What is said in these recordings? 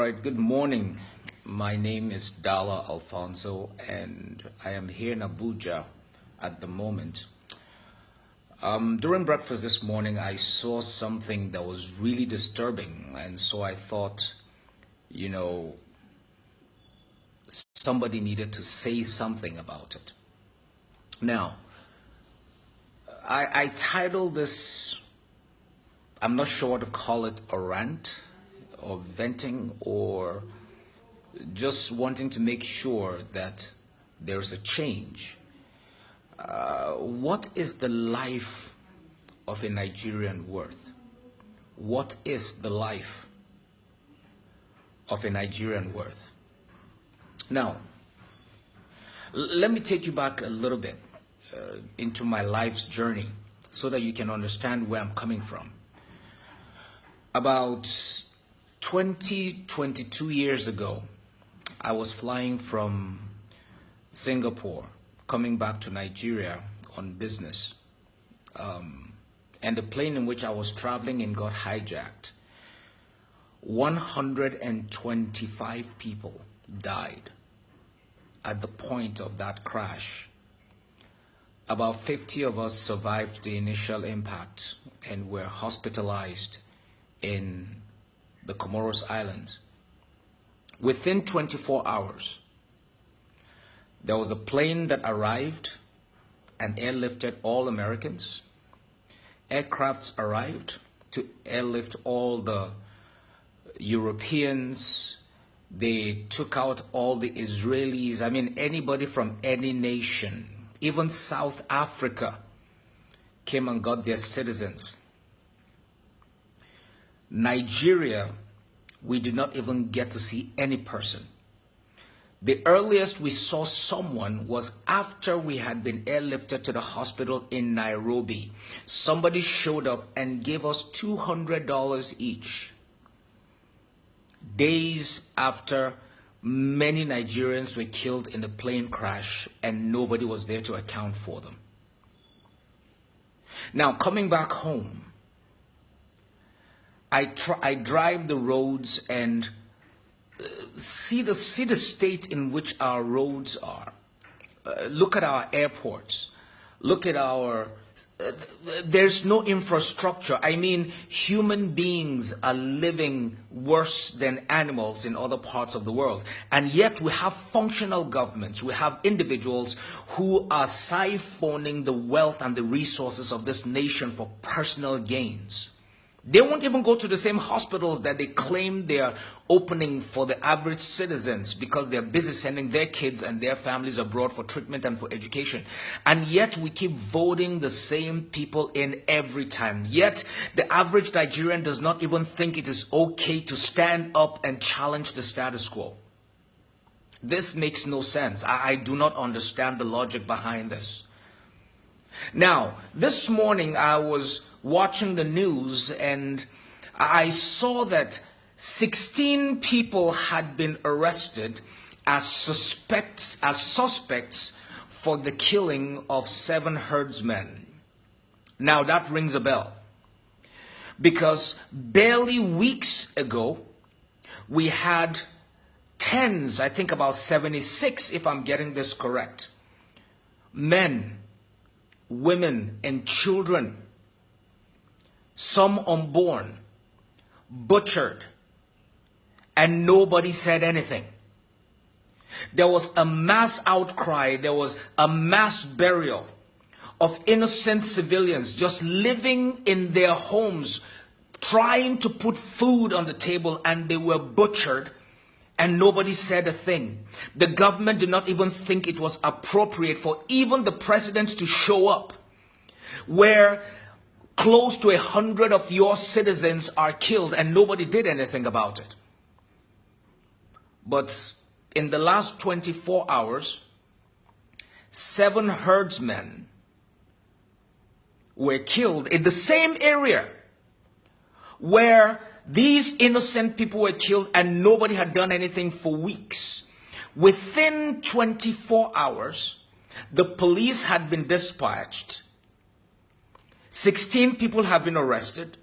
right, good morning. My name is Dala Alfonso, and I am here in Abuja at the moment. During breakfast this morning, I saw something that was really disturbing, and so I thought, you know, somebody needed to say something about it. Now, I titled this, I'm not sure what to call it, a rant or venting or just wanting to make sure that there's a change. What is the life of a Nigerian worth? What is the life of a Nigerian worth? Now, let me take you back a little bit into my life's journey so that you can understand where I'm coming from. About 22 years ago, I was flying from Singapore, coming back to Nigeria on business. And the plane in which I was traveling in got hijacked. 125 people died at the point of that crash. About 50 of us survived the initial impact and were hospitalized in the Comoros Islands. Within 24 hours, there was a plane that arrived and airlifted all Americans. Aircrafts arrived to airlift all the Europeans. They took out all the Israelis. I mean, anybody from any nation, even South Africa, came and got their citizens. Nigeria, we did not even get to see any person. The earliest we saw someone was after we had been airlifted to the hospital in Nairobi. Somebody showed up and gave us $200 each. Days after many Nigerians were killed in the plane crash and nobody was there to account for them. Now, coming back home, I drive the roads and see the state in which our roads are. Look at our airports. Look at our... there's no infrastructure. I mean, human beings are living worse than animals in other parts of the world. And yet we have functional governments. We have individuals who are siphoning the wealth and the resources of this nation for personal gains. They won't even go to the same hospitals that they claim they are opening for the average citizens because they're busy sending their kids and their families abroad for treatment and for education. And yet we keep voting the same people in every time. Yet the average Nigerian does not even think it is okay to stand up and challenge the status quo. This makes no sense. I do not understand the logic behind this. Now, this morning I was watching the news and I saw that 16 people had been arrested as suspects for the killing of 7 herdsmen. Now that rings a bell because barely weeks ago we had tens, I think about 76 if I'm getting this correct, men, women and children, some unborn, butchered, and nobody said anything. There was a mass outcry, there was a mass burial of innocent civilians just living in their homes, trying to put food on the table, and they were butchered. And nobody said a thing. The government did not even think it was appropriate for even the president to show up where close to 100 of your citizens are killed and nobody did anything about it. But in the last 24 hours, 7 herdsmen were killed in the same area where these innocent people were killed and nobody had done anything for weeks. Within 24 hours, the police had been dispatched. 16 people have been arrested.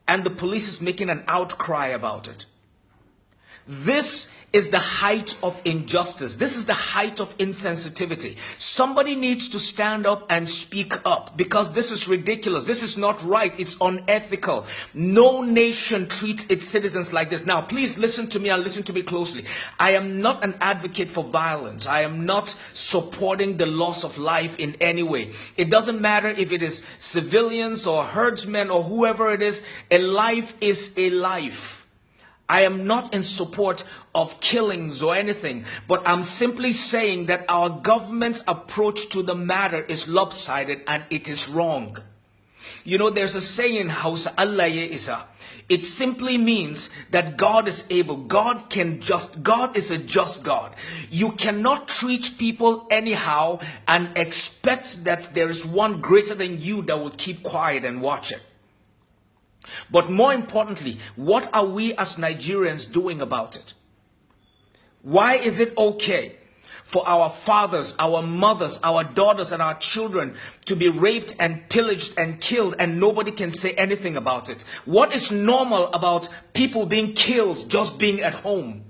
And the police is making an outcry about it. This is the height of injustice. This is the height of insensitivity. Somebody needs to stand up and speak up, because this is ridiculous. This is not right. It's unethical. No nation treats its citizens like this. Now, please listen to me and listen to me closely. I am not an advocate for violence. I am not supporting the loss of life in any way. It doesn't matter if it is civilians or herdsmen or whoever it is. A life is a life. I am not in support of killings or anything, but I'm simply saying that our government's approach to the matter is lopsided and it is wrong. You know, there's a saying in Hausa, Allah ya isa. It simply means that God is able. God is a just God. You cannot treat people anyhow and expect that there is one greater than you that will keep quiet and watch it. But more importantly, what are we as Nigerians doing about it? Why is it okay for our fathers, our mothers, our daughters, and our children to be raped and pillaged and killed, and nobody can say anything about it? What is normal about people being killed just being at home?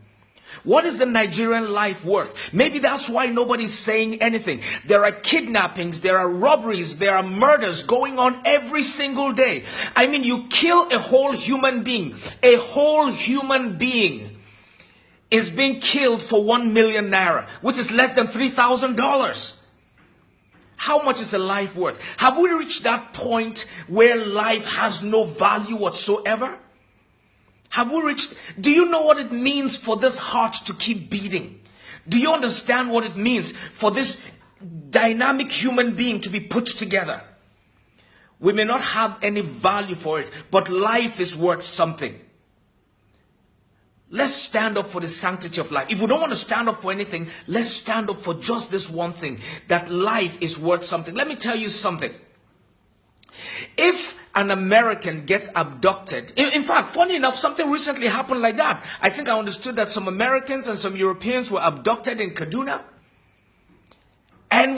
What is the Nigerian life worth? Maybe that's why nobody's saying anything. There are kidnappings, there are robberies, there are murders going on every single day. I mean, you kill a whole human being. A whole human being is being killed for 1 million naira, which is less than $3,000. How much is the life worth? Have we reached that point where life has no value whatsoever? Have we reached? Do you know what it means for this heart to keep beating? Do you understand what it means for this dynamic human being to be put together? We may not have any value for it, but life is worth something. Let's stand up for the sanctity of life. If we don't want to stand up for anything, let's stand up for just this one thing, that life is worth something. Let me tell you something. If an American gets abducted, in fact, funny enough, something recently happened like that. I think I understood that some Americans and some Europeans were abducted in Kaduna.